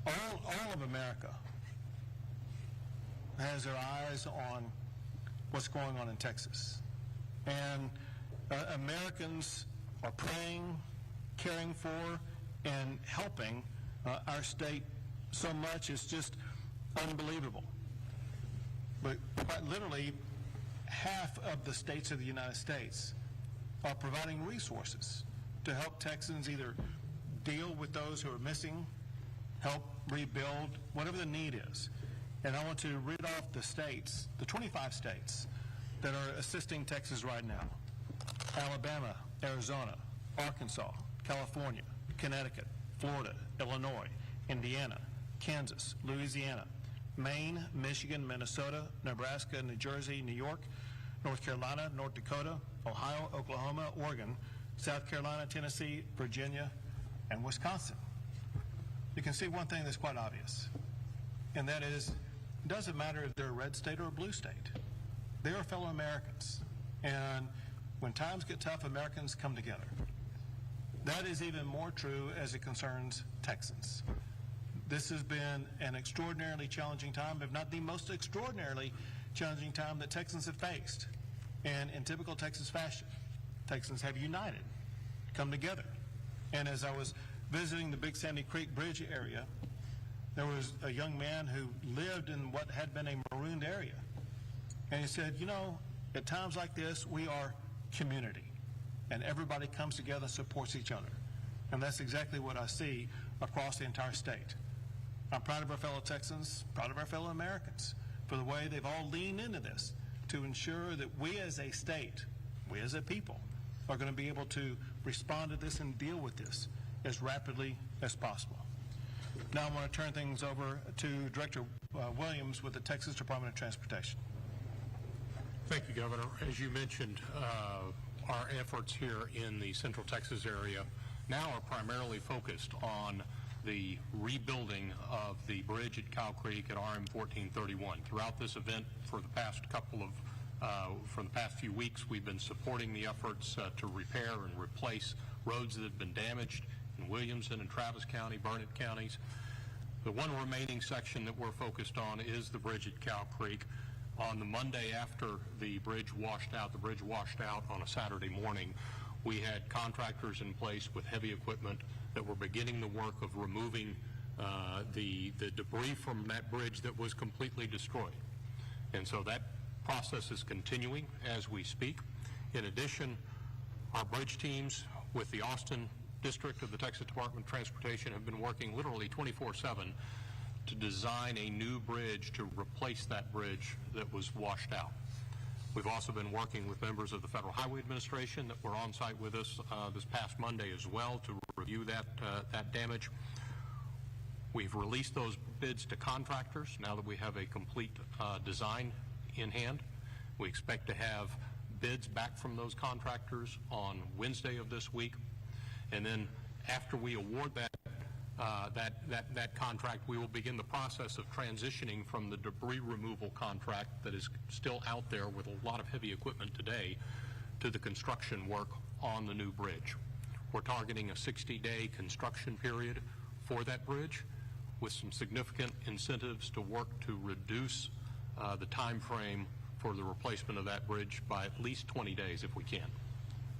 all of America has their eyes on what's going on in Texas. And Americans are praying, caring for, and helping our state so much. It's just unbelievable. But quite literally, half of the states of the United States are providing resources to help Texans either deal with those who are missing, help rebuild, whatever the need is. And I want to read off the states, the 25 states that are assisting Texas right now: Alabama, Arizona, Arkansas, California, Connecticut, Florida, Illinois, Indiana, Kansas, Louisiana, Maine, Michigan, Minnesota, Nebraska, New Jersey, New York, North Carolina, North Dakota, Ohio, Oklahoma, Oregon, South Carolina, Tennessee, Virginia, and Wisconsin. You can see one thing that's quite obvious, and that is, it doesn't matter if they're a red state or a blue state. They are fellow Americans. And when times get tough, Americans come together. That is even more true as it concerns Texans. This has been an extraordinarily challenging time, if not the most extraordinarily challenging time that Texans have faced. And in typical Texas fashion, Texans have united, come together. And as I was visiting the Big Sandy Creek Bridge area, there was a young man who lived in what had been a marooned area. And he said, you know, at times like this, we are community. And everybody comes together and supports each other. And that's exactly what I see across the entire state. I'm proud of our fellow Texans, proud of our fellow Americans for the way they've all leaned into this to ensure that we as a state, we as a people, are going to be able to respond to this and deal with this as rapidly as possible. Now I want to turn things over to Director Williams with the Texas Department of Transportation. Thank you, Governor. As you mentioned, our efforts here in the Central Texas area now are primarily focused on the rebuilding of the bridge at Cow Creek at RM 1431. Throughout this event, for the past few weeks, we've been supporting the efforts to repair and replace roads that have been damaged in Williamson and Travis County, Burnett counties. The one remaining section that we're focused on is the bridge at Cow Creek. On the Monday after the bridge washed out on a Saturday morning, we had contractors in place with heavy equipment that were beginning the work of removing the debris from that bridge that was completely destroyed. And so that process is continuing as we speak. In addition, our bridge teams with the Austin District of the Texas Department of Transportation have been working literally 24/7 to design a new bridge to replace that bridge that was washed out. We've also been working with members of the Federal Highway Administration that were on site with us this past Monday as well to review that damage. We've released those bids to contractors now that we have a complete design in hand. We expect to have bids back from those contractors on Wednesday of this week. And then after we award that contract, we will begin the process of transitioning from the debris removal contract that is still out there with a lot of heavy equipment today to the construction work on the new bridge. We're targeting a 60-day construction period for that bridge with some significant incentives to work to reduce the time frame for the replacement of that bridge by at least 20 days if we can.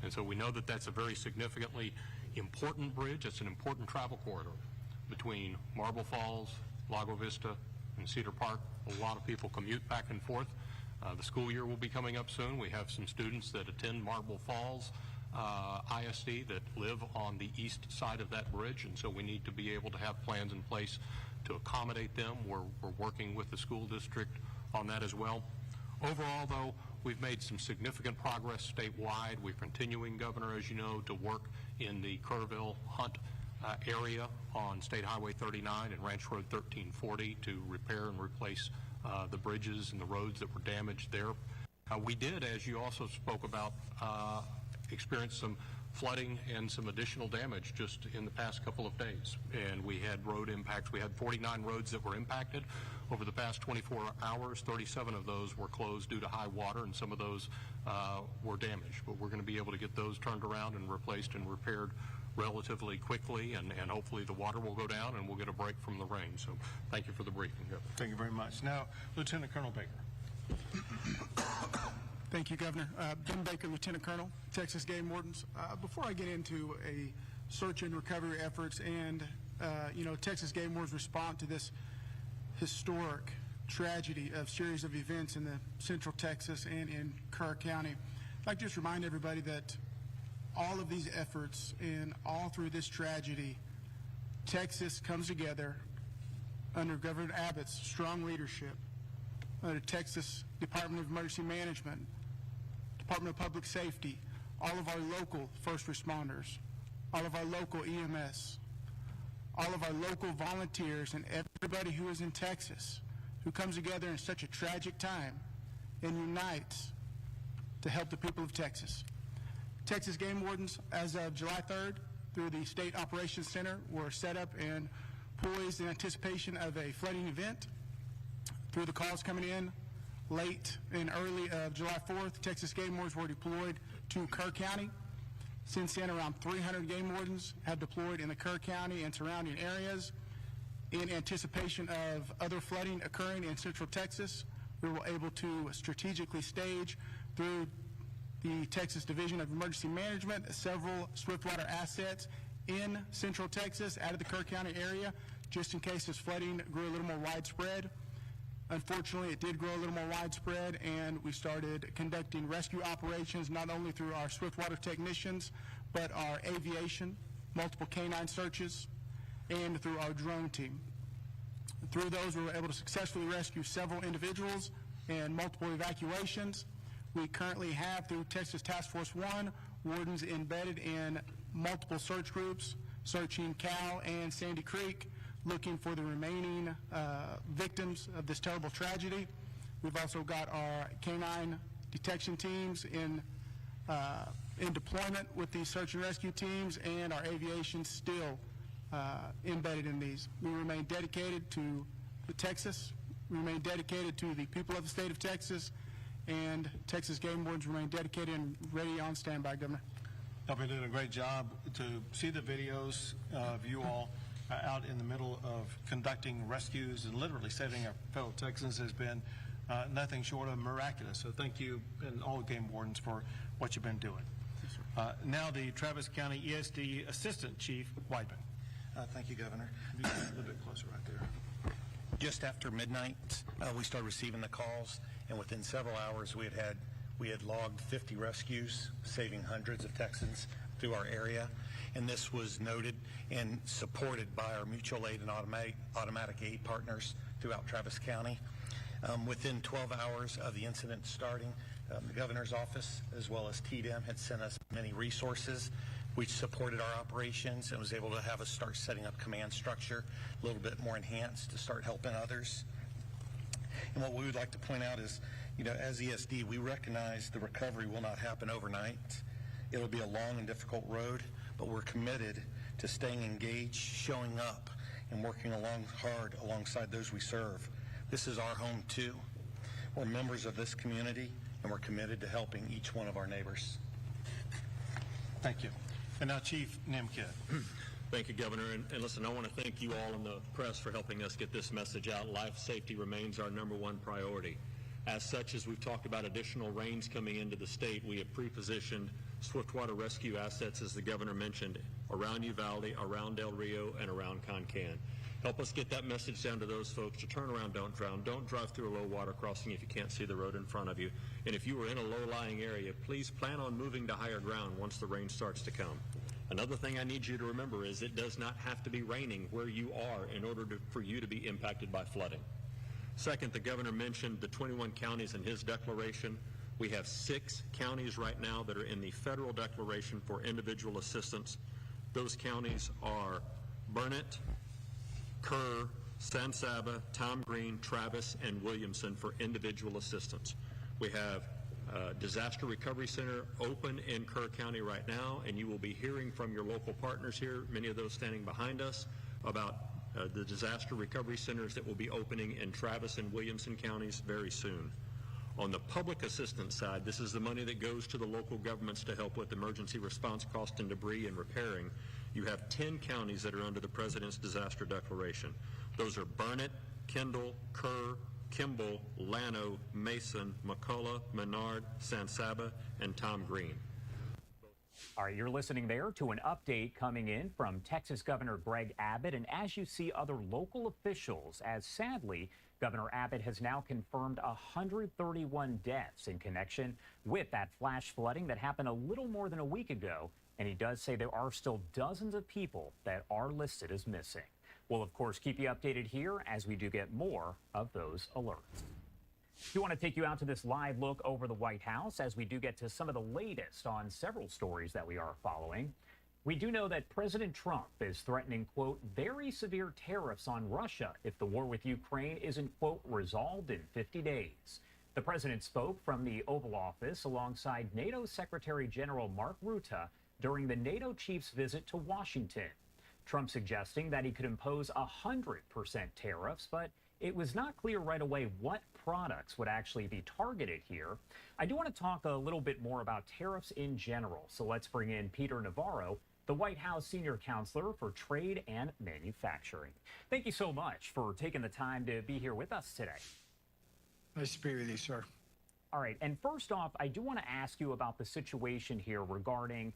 And so we know that that's a very significantly important bridge. It's an important travel corridor between Marble Falls, Lago Vista, and Cedar Park. A lot of people commute back and forth. The school year will be coming up soon. We have some students that attend Marble Falls ISD that live on the east side of that bridge, and so we need to be able to have plans in place to accommodate them. We're working with the school district on that as well. Overall, though, we've made some significant progress statewide. We're continuing, Governor, as you know, to work in the Kerrville, Hunt area on State Highway 39 and Ranch Road 1340 to repair and replace the bridges and the roads that were damaged there. We did, as you also spoke about, experience some flooding and some additional damage just in the past couple of days. And we had road impacts. We had 49 roads that were impacted over the past 24 hours. 37 of those were closed due to high water, and some of those were damaged. But we're going to be able to get those turned around and replaced and repaired relatively quickly, and hopefully the water will go down and we'll get a break from the rain. So thank you for the briefing, Governor. Thank you very much. Now, Lieutenant Colonel Baker. Thank you, Governor. Ben Baker, Lieutenant Colonel, Texas Game Wardens. Before I get into a search and recovery efforts and, Texas Game Wardens respond to this historic tragedy of series of events in the Central Texas and in Kerr County, I'd like to just remind everybody that all of these efforts and all through this tragedy, Texas comes together under Governor Abbott's strong leadership, under Texas Department of Emergency Management, Department of Public Safety, all of our local first responders, all of our local EMS, all of our local volunteers, and everybody who is in Texas who comes together in such a tragic time and unites to help the people of Texas. Texas Game Wardens, as of July 3rd, through the State Operations Center, were set up and poised in anticipation of a flooding event. Through the calls coming in late and early of July 4th, Texas Game Wardens were deployed to Kerr County. Since then, around 300 game wardens have deployed in the Kerr County and surrounding areas. In anticipation of other flooding occurring in Central Texas, we were able to strategically stage through the Texas Division of Emergency Management several swiftwater assets in Central Texas out of the Kerr County area, just in case this flooding grew a little more widespread. Unfortunately, it did grow a little more widespread, and we started conducting rescue operations not only through our swiftwater technicians, but our aviation, multiple canine searches, and through our drone team. Through those, we were able to successfully rescue several individuals and multiple evacuations. We currently have, through Texas Task Force 1, wardens embedded in multiple search groups, searching Cal and Sandy Creek, looking for the remaining victims of this terrible tragedy. We've also got our canine detection teams in deployment with these search and rescue teams, and our aviation still embedded in these. We remain dedicated to Texas. We remain dedicated to the people of the state of Texas, and Texas Game Wardens remain dedicated and ready on standby, Governor. You've been doing a great job. To see the videos of you all out in the middle of conducting rescues and literally saving our fellow Texans has been nothing short of miraculous. So thank you and all game wardens for what you've been doing. Now the Travis County ESD Assistant Chief Weidman. Thank you, Governor. A little bit closer right there. Just after midnight, we started receiving the calls, and within several hours we had logged 50 rescues, saving hundreds of Texans through our area. And this was noted and supported by our mutual aid and automatic aid partners throughout Travis County. Within 12 hours of the incident starting, the governor's office as well as TDM had sent us many resources which supported our operations and was able to have us start setting up command structure a little bit more enhanced to start helping others. And what we would like to point out is, as ESD, we recognize the recovery will not happen overnight. It'll be a long and difficult road, but we're committed to staying engaged, showing up, and working hard alongside those we serve. This is our home too. We're members of this community, and we're committed to helping each one of our neighbors. Thank you. And now Chief Nimkid. Thank you, Governor. And listen, I want to thank you all in the press for helping us get this message out. Life safety remains our #1 priority. As such, as we've talked about additional rains coming into the state, we have pre-positioned swiftwater rescue assets, as the Governor mentioned, around Uvalde, around Del Rio, and around Concan. Help us get that message down to those folks to turn around, don't drown. Don't drive through a low water crossing if you can't see the road in front of you. And if you are in a low-lying area, please plan on moving to higher ground once the rain starts to come. Another thing I need you to remember is it does not have to be raining where you are in order for you to be impacted by flooding. Second, the Governor mentioned the 21 counties in his declaration. We have 6 counties right now that are in the federal declaration for individual assistance. Those counties are Burnett, Kerr, San Saba, Tom Green, Travis, and Williamson for individual assistance. We have Disaster Recovery Center open in Kerr County right now, and you will be hearing from your local partners here, many of those standing behind us, about the disaster recovery centers that will be opening in Travis and Williamson counties very soon. On the public assistance side, this is the money that goes to the local governments to help with emergency response cost and debris and repairing. you have 10 counties that are under the President's disaster declaration. Those are Burnett, Kendall, Kerr, Kimball, Llano, Mason, McCullough, Menard, San Saba, and Tom Green. All right, you're listening there to an update coming in from Texas Governor Greg Abbott. And as you see other local officials, as sadly, Governor Abbott has now confirmed 131 deaths in connection with that flash flooding that happened a little more than a week ago. And he does say there are still dozens of people that are listed as missing. We'll, of course, keep you updated here as we do get more of those alerts. We want to take you out to this live look over the White House as we do get to some of the latest on several stories that we are following. We do know that President Trump is threatening, quote, very severe tariffs on Russia if the war with Ukraine isn't, quote, resolved in 50 days. The president spoke from the Oval Office alongside NATO Secretary General Mark Rutte during the NATO chief's visit to Washington. Trump suggesting that he could impose 100% tariffs, but it was not clear right away what products would actually be targeted here. I do want to talk a little bit more about tariffs in general, so let's bring in Peter Navarro, the White House Senior Counselor for Trade and Manufacturing. Thank you so much for taking the time to be here with us today. Nice to be with you, sir. All right, and first off, I do want to ask you about the situation here regarding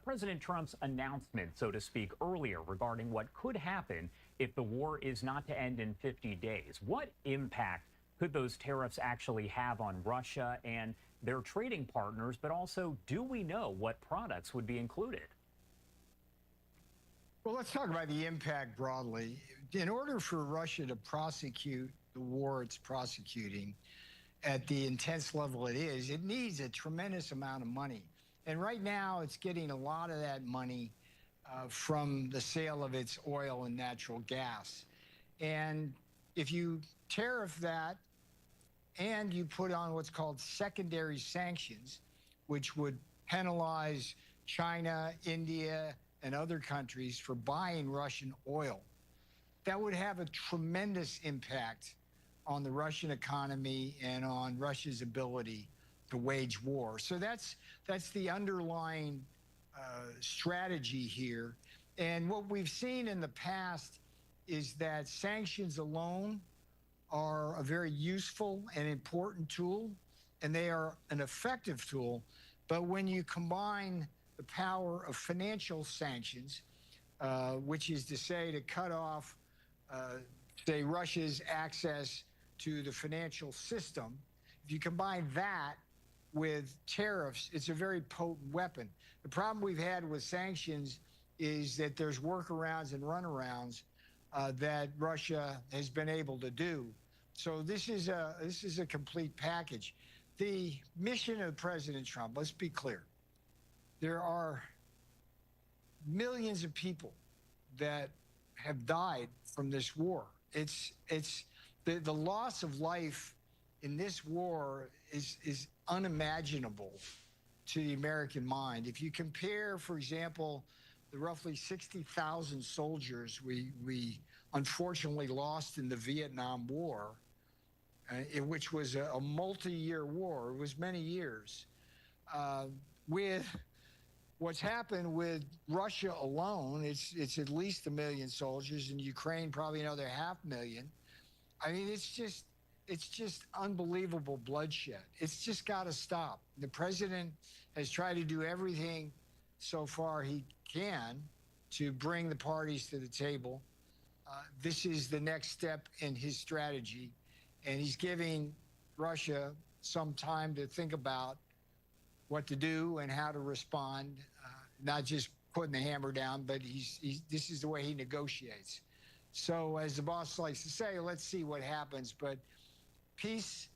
President Trump's announcement, so to speak, earlier regarding what could happen if the war is not to end in 50 days. What impact could those tariffs actually have on Russia and their trading partners, but also do we know what products would be included? Well, let's talk about the impact broadly. In order for Russia to prosecute the war it's prosecuting at the intense level it is, it needs a tremendous amount of money. And right now, it's getting a lot of that money from the sale of its oil and natural gas. And if you tariff that and you put on what's called secondary sanctions, which would penalize China, India, and other countries for buying Russian oil, that would have a tremendous impact on the Russian economy and on Russia's ability to wage war. So that's the underlying strategy here. And what we've seen in the past is that sanctions alone are a very useful and important tool, and they are an effective tool. But when you combine the power of financial sanctions, which is to say to cut off, say, Russia's access to the financial system, if you combine that with tariffs, it's a very potent weapon. The problem we've had with sanctions is that there's workarounds and runarounds that Russia has been able to do. So this is a complete package. The mission of President Trump, let's be clear, there are millions of people that have died from this war. It's the loss of life in this war is unimaginable to the American mind. If you compare, for example, the roughly 60,000 soldiers we unfortunately lost in the Vietnam War, which was a multi-year war, it was many years, with what's happened with Russia alone, it's at least 1 million soldiers, and Ukraine probably another 500,000. I mean, it's just unbelievable bloodshed. It's just got to stop. The president has tried to do everything so far he can to bring the parties to the table. This is the next step in his strategy, and he's giving Russia some time to think about what to do and how to respond, not just putting the hammer down, but this is the way he negotiates. So as the boss likes to say, let's see what happens. But peace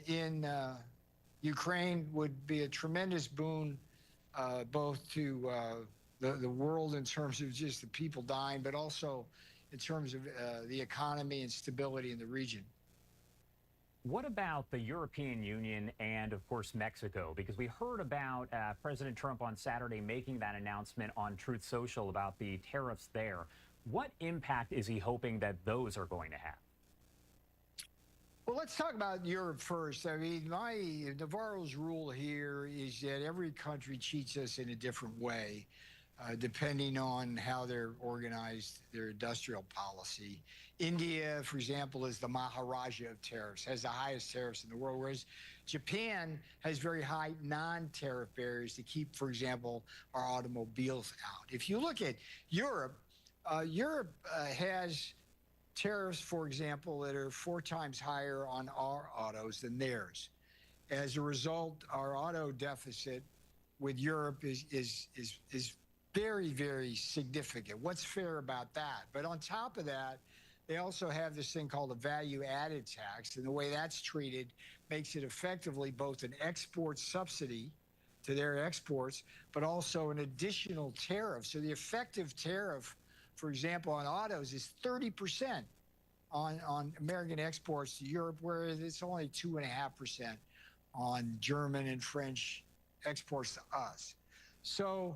in Ukraine would be a tremendous boon, both to the world in terms of just the people dying, but also in terms of the economy and stability in the region. What about the European Union and, of course, Mexico? Because we heard about President Trump on Saturday making that announcement on Truth Social about the tariffs there. What impact is he hoping that those are going to have? Well, let's talk about Europe first. I mean, Navarro's rule here is that every country cheats us in a different way. depending on how they're organized, their industrial policy. India, for example, is the Maharaja of tariffs, has the highest tariffs in the world, whereas Japan has very high non-tariff barriers to keep, for example, our automobiles out. If you look at Europe, Europe has tariffs, for example, that are 4 times higher on our autos than theirs. As a result, our auto deficit with Europe is very, very significant. What's fair about that? But on top of that, they also have this thing called a value-added tax, and the way that's treated makes it effectively both an export subsidy to their exports, but also an additional tariff. So the effective tariff, for example, on autos is 30% on American exports to Europe, whereas it's only 2.5% on German and French exports to us. So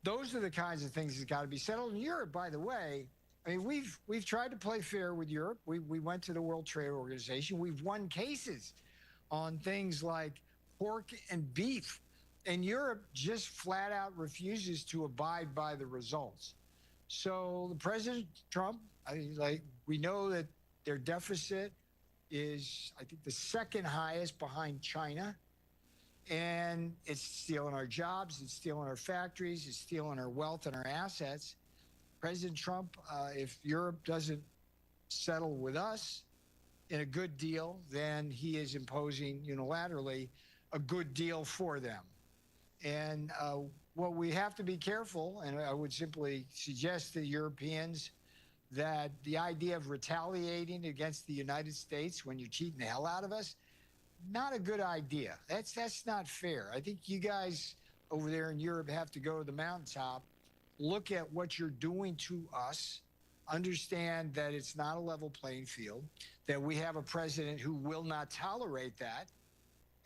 those are the kinds of things that got to be settled. In Europe, by the way, I mean, we've tried to play fair with Europe. We went to the World Trade Organization. We've won cases on things like pork and beef. And Europe just flat out refuses to abide by the results. So President Trump, I mean, like, we know that their deficit is, I think, the second highest behind China. And it's stealing our jobs, it's stealing our factories, it's stealing our wealth and our assets. President Trump, if Europe doesn't settle with us in a good deal, then he is imposing unilaterally a good deal for them. And what we have to be careful, and I would simply suggest to the Europeans that the idea of retaliating against the United States when you're cheating the hell out of us, not a good idea. That's not fair. I think you guys over there in Europe have to go to the mountaintop, look at what you're doing to us, understand that it's not a level playing field, that we have a president who will not tolerate that,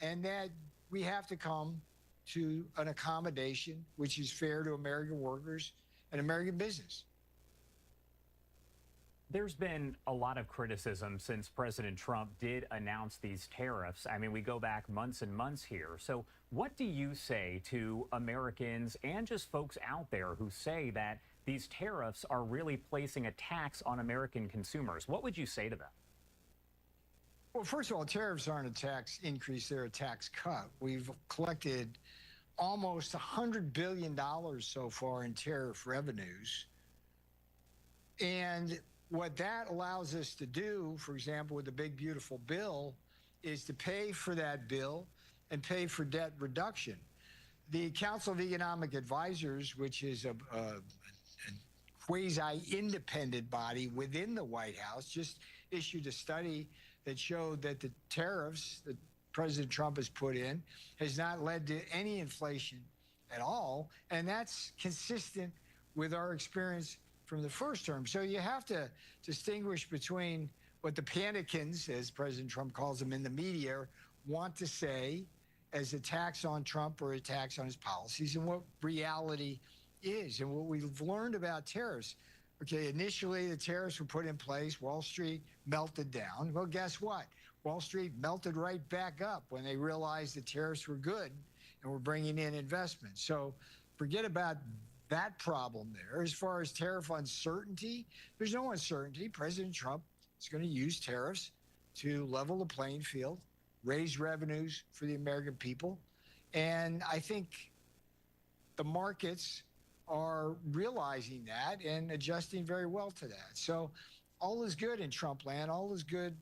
and that we have to come to an accommodation which is fair to American workers and American business. There's been a lot of criticism since President Trump did announce these tariffs. I mean, we go back months and months here. So what do you say to Americans and just folks out there who say that these tariffs are really placing a tax on American consumers? What would you say to them? Well, first of all, tariffs aren't a tax increase, they're a tax cut. We've collected almost $100 billion so far in tariff revenues. And what that allows us to do, for example, with the big, beautiful bill, is to pay for that bill and pay for debt reduction. The Council of Economic Advisors, which is a quasi-independent body within the White House, just issued a study that showed that the tariffs that President Trump has put in has not led to any inflation at all, and that's consistent with our experience from the first term. So you have to distinguish between what the panicans, as President Trump calls them in the media, want to say as a tax on Trump or a tax on his policies, and what reality is. And what we've learned about tariffs, okay, initially the tariffs were put in place, Wall Street melted down. Well, guess what? Wall Street melted right back up when they realized the tariffs were good and were bringing in investment. So forget about that problem there. As far as tariff uncertainty, there's no uncertainty. President Trump is going to use tariffs to level the playing field, raise revenues for the American people. And I think the markets are realizing that and adjusting very well to that. So all is good in Trump land. All is good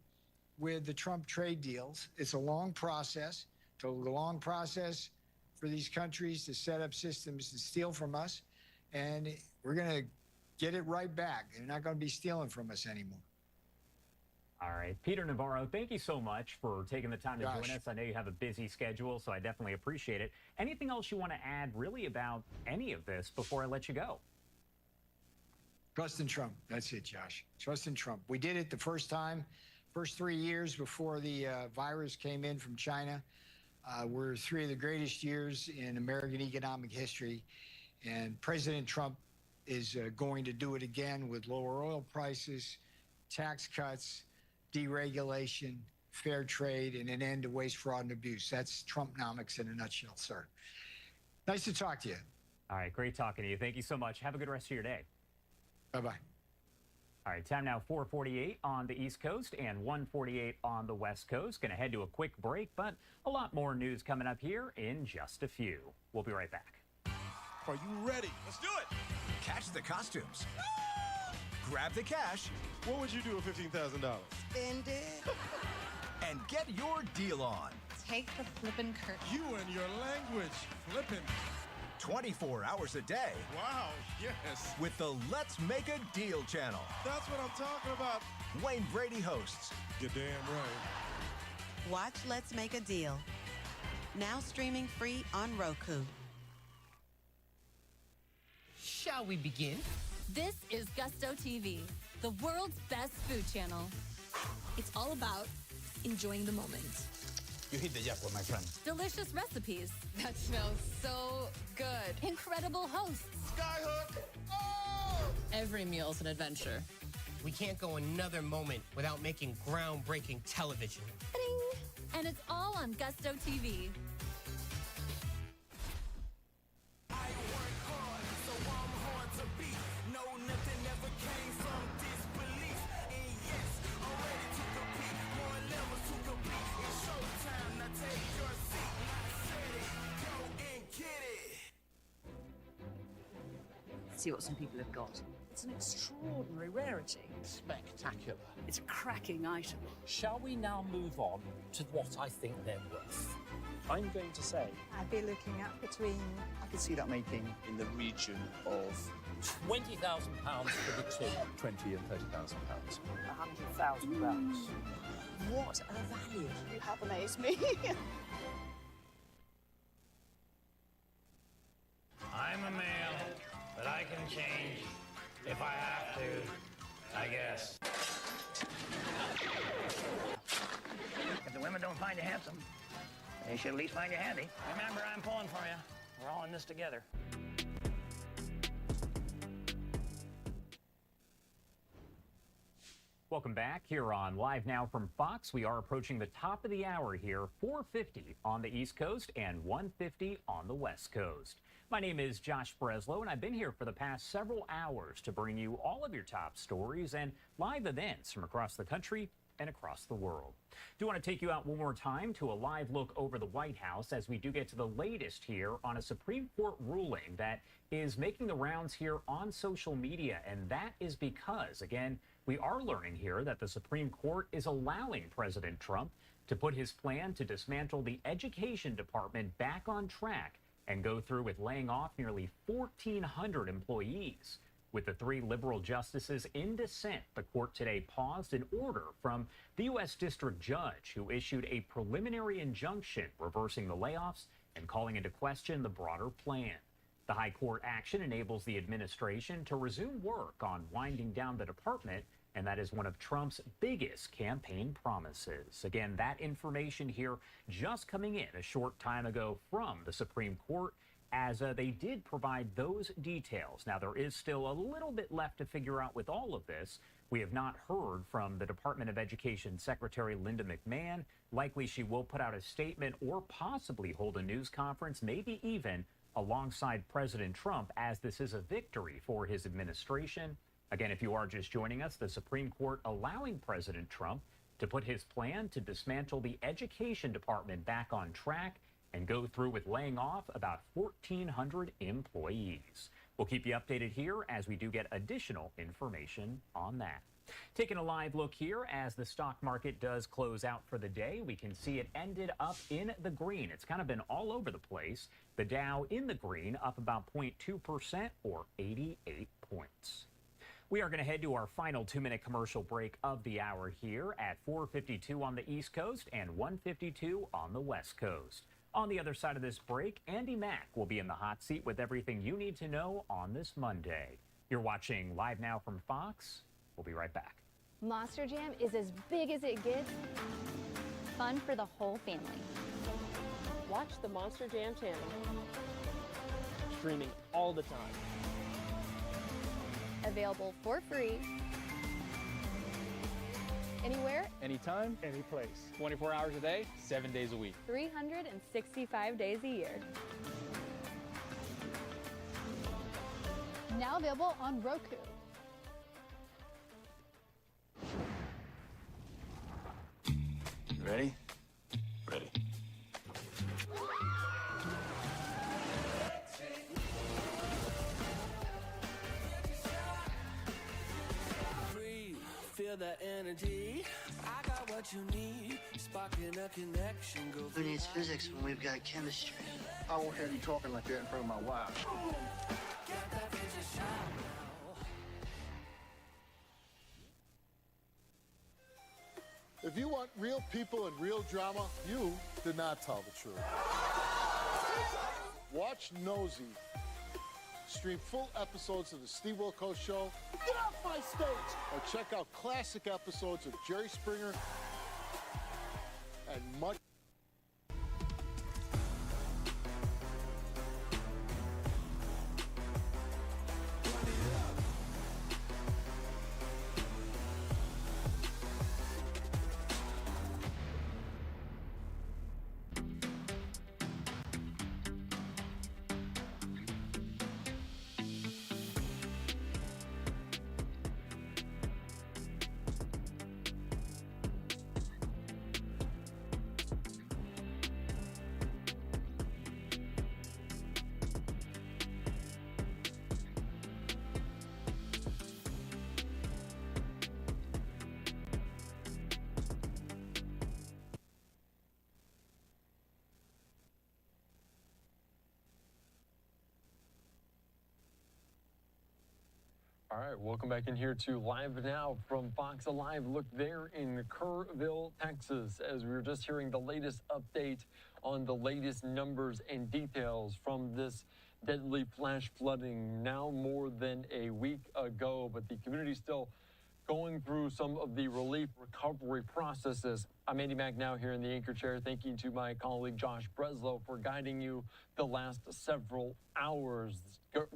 with the Trump trade deals. It's a long process. It's a long process for these countries to set up systems to steal from us. And we're going to get it right back. They're not going to be stealing from us anymore. All right. Peter Navarro, thank you so much for taking the time to join us. I know you have a busy schedule, so I definitely appreciate it. Anything else you want to add really about any of this before I let you go? Trust in Trump. That's it, Josh. Trust in Trump. We did it the first time, first 3 years before the virus came in from China. Were 3 of the greatest years in American economic history. And President Trump is going to do it again with lower oil prices, tax cuts, deregulation, fair trade, and an end to waste, fraud, and abuse. That's Trumpnomics in a nutshell, sir. Nice to talk to you. All right, great talking to you. Thank you so much. Have a good rest of your day. Bye-bye. All right, time now 4:48 on the East Coast and 1:48 on the West Coast. Going to head to a quick break, but a lot more news coming up here in just a few. We'll be right back. Are you ready? Let's do it. Catch the costumes. Grab the cash. What would you do with $15,000? Spend it. And get your deal on. Take the flippin' curtain. You and your language. Flippin'. 24 hours a day Wow, yes. with the Let's Make a Deal channel. That's what I'm talking about. Wayne Brady hosts. You're damn right. Watch Let's Make a Deal. Now streaming free on Roku. Shall we begin? This is Gusto TV, the world's best food channel. It's all about enjoying the moment. You hit the jackpot, my friend. Delicious recipes. That smells so good. Incredible hosts. Skyhook. Oh! Every meal's an adventure. We can't go another moment without making groundbreaking television. Ding! And it's all on Gusto TV. See what some people have got. It's an extraordinary rarity. Spectacular. It's a cracking item. Shall we now move on to what I think they're worth? I'm going to say I'd be looking at between... I could see that making in the region of £20,000 for the two. 20 and £30,000. £100,000. What a value! You have amazed me. I'm a male, but I can change if I have to, I guess. If the women don't find you handsome, they should at least find you handy. Remember, I'm pulling for you. We're all in this together. Welcome back here on Live Now from Fox. We are approaching the top of the hour here, 4:50 on the East Coast and 1:50 on the West Coast. My name is Josh Breslow, and I've been here for the past several hours to bring you all of your top stories and live events from across the country and across the world. Do want to take you out one more time to a live look over the White House as we do get to the latest here on a Supreme Court ruling that is making the rounds here on social media. And that is because, again, we are learning here that the Supreme Court is allowing President Trump to put his plan to dismantle the Education Department back on track and go through with laying off nearly 1,400 employees. With the three liberal justices in dissent, the court today paused an order from the U.S. District Judge who issued a preliminary injunction reversing the layoffs and calling into question the broader plan. The high court action enables the administration to resume work on winding down the department, and that is one of Trump's biggest campaign promises. Again, that information here just coming in a short time ago from the Supreme Court, as they did provide those details. Now, there is still a little bit left to figure out with all of this. We have not heard from the Department of Education Secretary Linda McMahon. Likely she will put out a statement or possibly hold a news conference, maybe even alongside President Trump, as this is a victory for his administration. Again, if you are just joining us, the Supreme Court allowing President Trump to put his plan to dismantle the Education Department back on track and go through with laying off about 1,400 employees. We'll keep you updated here as we do get additional information on that. Taking a live look here as the stock market does close out for the day. We can see it ended up in the green. It's kind of been all over the place. The Dow in the green, up about 0.2% or 88 points. We are going to head to our final 2-minute commercial break of the hour here at 4:52 on the East Coast and 1:52 on the West Coast. On the other side of this break, Andy Mack will be in the hot seat with everything you need to know on this Monday. You're watching Live Now from Fox. We'll be right back. Monster Jam is as big as it gets. Fun for the whole family. Watch the Monster Jam channel. Streaming all the time. Available for free. Anywhere, anytime, any place. 24 hours a day, 7 days a week. 365 days a year. now available on Roku. Ready? Ready. Feel that energy. I got what you need. Sparking a connection. Who needs physics when we've got chemistry? I won't have you talking like that in front of my wife. If you want real people and real drama, you did not tell the truth. Watch Nosy. Stream full episodes of The Steve Wilkos Show. Get off my stage! Or check out classic episodes of Jerry Springer and much. All right, welcome back in here to Live Now from Fox Alive. Look there in Kerrville, Texas, as we were just hearing the latest update on the latest numbers and details from this deadly flash flooding now more than a week ago, but the community still going through some of the relief recovery processes. I'm Andy Mack now here in the anchor chair. Thank you to my colleague Josh Breslow for guiding you the last several hours.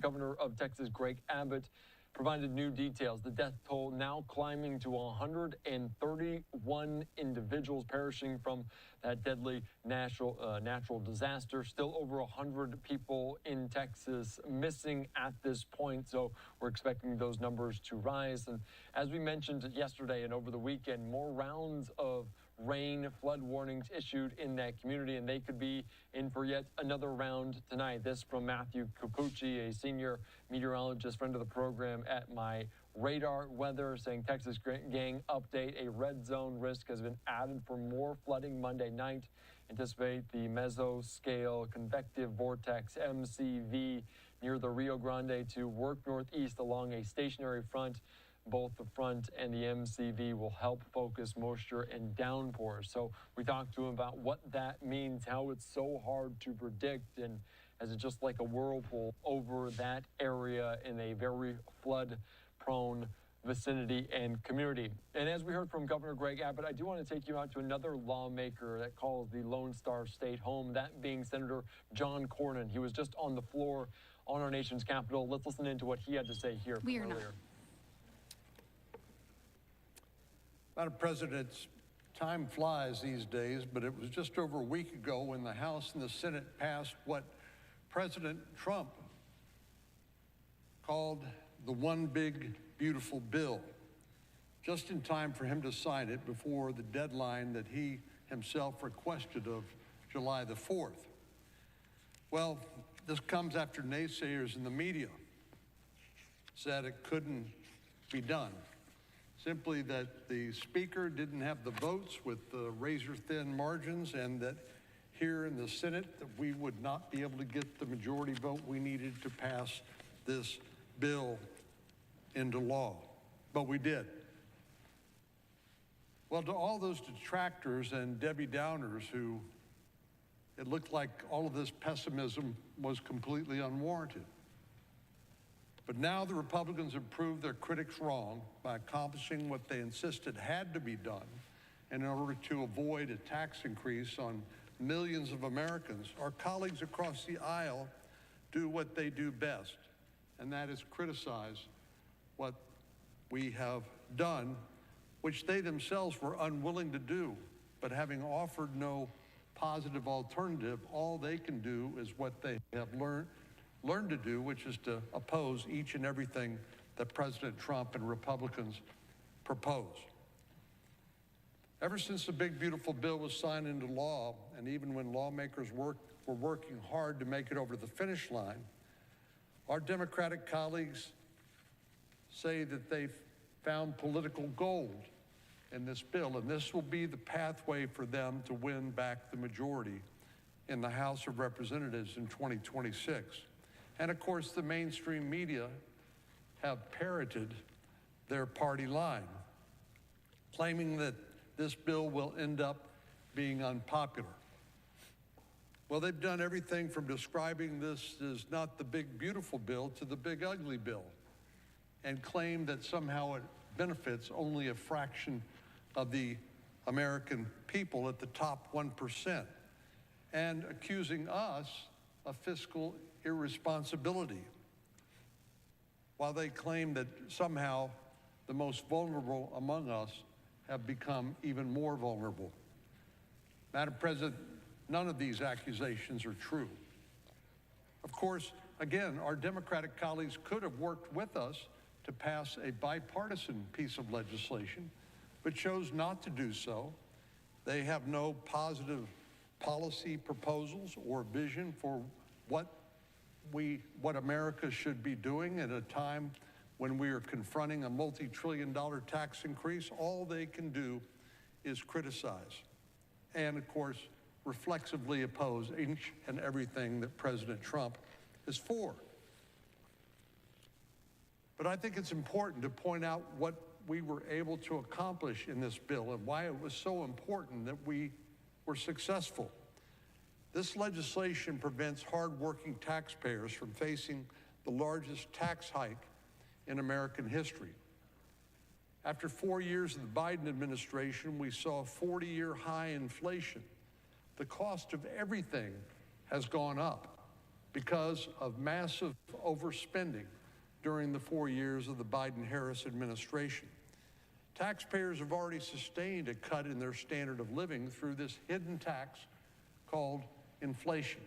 Governor of Texas Greg Abbott provided new details. The death toll now climbing to 131 individuals perishing from that deadly natural disaster. Still over 100 people in Texas missing at this point, so we're expecting those numbers to rise. And as we mentioned yesterday and over the weekend, more rounds of rain, flood warnings issued in that community, and they could be in for yet another round tonight. This from Matthew Capucci, a senior meteorologist, friend of the program at My Radar Weather, saying Texas Gang update, a red zone risk has been added for more flooding Monday night. Anticipate the mesoscale convective vortex MCV near the Rio Grande to work northeast along a stationary front. Both the front and the MCV will help focus moisture and downpours. So we talked to him about what that means, how it's so hard to predict, and as it's just like a whirlpool over that area in a very flood-prone vicinity and community. And as we heard from Governor Greg Abbott, I do want to take you out to another lawmaker that calls the Lone Star State home, that being Senator John Cornyn. He was just on the floor on our nation's capital. Let's listen into what he had to say here from earlier. Madam President, time flies these days, but it was just over a week ago when the House and the Senate passed what President Trump called the One Big Beautiful Bill, just in time for him to sign it before the deadline that he himself requested of July the 4th. Well, this comes after naysayers in the media said it couldn't be done. Simply that the Speaker didn't have the votes with the razor-thin margins, and that here in the Senate that we would not be able to get the majority vote we needed to pass this bill into law. But we did. Well, to all those detractors and Debbie Downers who it looked like all of this pessimism was completely unwarranted. But now the Republicans have proved their critics wrong by accomplishing what they insisted had to be done in order to avoid a tax increase on millions of Americans. Our colleagues across the aisle do what they do best, and that is criticize what we have done, which they themselves were unwilling to do. But having offered no positive alternative, all they can do is what they have learned learned to do, which is to oppose each and everything that President Trump and Republicans propose. Ever since the big, beautiful bill was signed into law, and even when lawmakers were working hard to make it over the finish line, our Democratic colleagues say that they've found political gold in this bill, and this will be the pathway for them to win back the majority in the House of Representatives in 2026. And of course, the mainstream media have parroted their party line, claiming that this bill will end up being unpopular. Well, they've done everything from describing this as not the big, beautiful bill to the big, ugly bill, and claim that somehow it benefits only a fraction of the American people at the top 1%, and accusing us of fiscal irresponsibility, while they claim that somehow the most vulnerable among us have become even more vulnerable. Madam President, none of these accusations are true. Of course, again, our Democratic colleagues could have worked with us to pass a bipartisan piece of legislation, but chose not to do so. They have no positive policy proposals or vision for what America should be doing at a time when we are confronting a multi-trillion-dollar tax increase. All they can do is criticize and, of course, reflexively oppose each and everything that President Trump is for. But I think it's important to point out what we were able to accomplish in this bill and why it was so important that we were successful. This legislation prevents hardworking taxpayers from facing the largest tax hike in American history. After 4 years of the Biden administration, we saw 40-year high inflation. The cost of everything has gone up because of massive overspending during the 4 years of the Biden-Harris administration. Taxpayers have already sustained a cut in their standard of living through this hidden tax called inflation.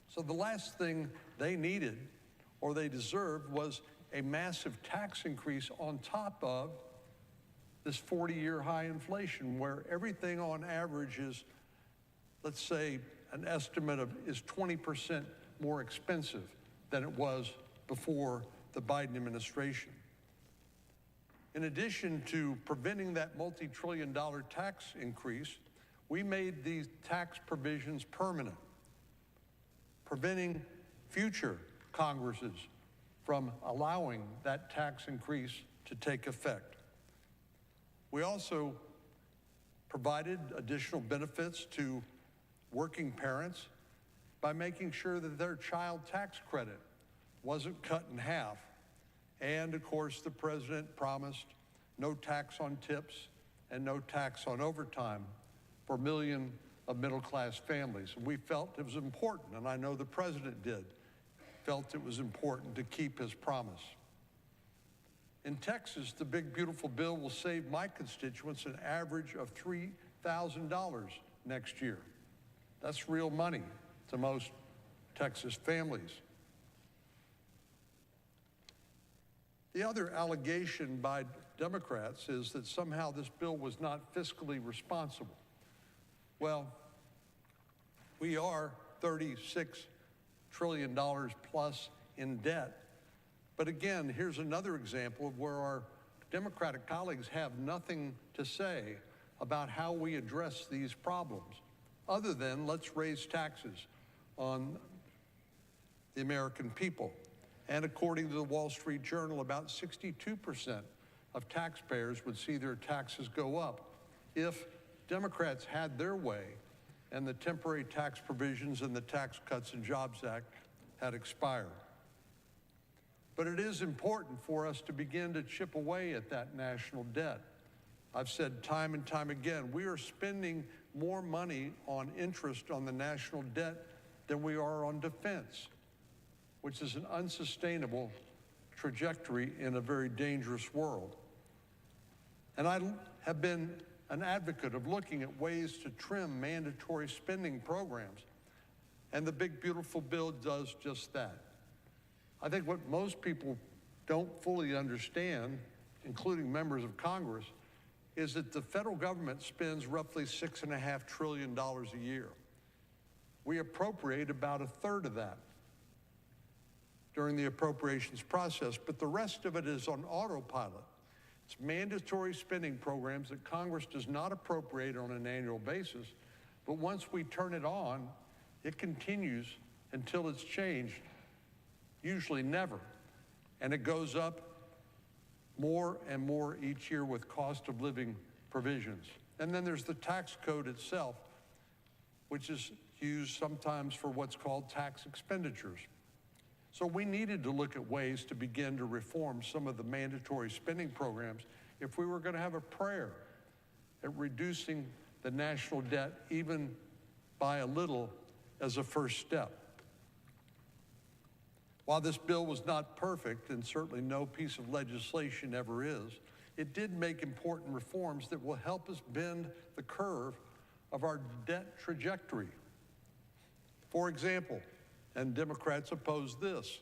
So the last thing they needed or they deserved was a massive tax increase on top of this 40-year high inflation, where everything on average is, let's say, an estimate of is 20% more expensive than it was before the Biden administration. In addition to preventing that multi-trillion-dollar tax increase, we made these tax provisions permanent, preventing future Congresses from allowing that tax increase to take effect. We also provided additional benefits to working parents by making sure that their child tax credit wasn't cut in half. And of course, the president promised no tax on tips and no tax on overtime for millions of middle-class families. And we felt it was important, and I know the president felt it was important to keep his promise. In Texas, the big, beautiful bill will save my constituents an average of $3,000 next year. That's real money to most Texas families. The other allegation by Democrats is that somehow this bill was not fiscally responsible. Well, we are $36 trillion plus in debt. But again, here's another example of where our Democratic colleagues have nothing to say about how we address these problems, other than let's raise taxes on the American people. And according to the Wall Street Journal, about 62% of taxpayers would see their taxes go up if Democrats had their way and the temporary tax provisions in the Tax Cuts and Jobs Act had expired. But it is important for us to begin to chip away at that national debt. I've said time and time again, we are spending more money on interest on the national debt than we are on defense, which is an unsustainable trajectory in a very dangerous world. And I have been an advocate of looking at ways to trim mandatory spending programs. And the big, beautiful bill does just that. I think what most people don't fully understand, including members of Congress, is that the federal government spends roughly $6.5 trillion a year. We appropriate about a third of that during the appropriations process, but the rest of it is on autopilot. It's mandatory spending programs that Congress does not appropriate on an annual basis, but once we turn it on, it continues until it's changed, usually never. And it goes up more and more each year with cost of living provisions. And then there's the tax code itself, which is used sometimes for what's called tax expenditures. So we needed to look at ways to begin to reform some of the mandatory spending programs if we were going to have a prayer at reducing the national debt even by a little as a first step. While this bill was not perfect, and certainly no piece of legislation ever is, it did make important reforms that will help us bend the curve of our debt trajectory. For example, and Democrats oppose this,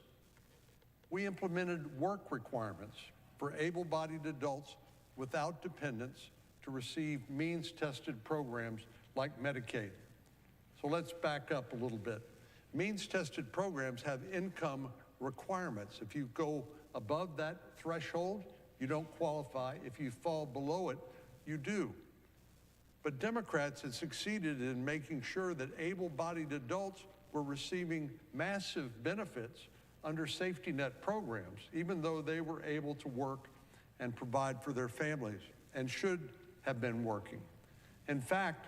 we implemented work requirements for able-bodied adults without dependents to receive means-tested programs like Medicaid. So let's back up a little bit. Means-tested programs have income requirements. If you go above that threshold, you don't qualify. If you fall below it, you do. But Democrats had succeeded in making sure that able-bodied adults were receiving massive benefits under safety net programs, even though they were able to work and provide for their families and should have been working. In fact,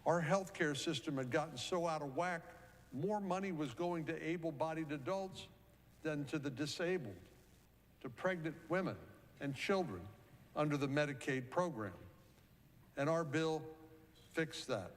our healthcare system had gotten so out of whack, more money was going to able-bodied adults than to the disabled, to pregnant women and children under the Medicaid program. And our bill fixed that.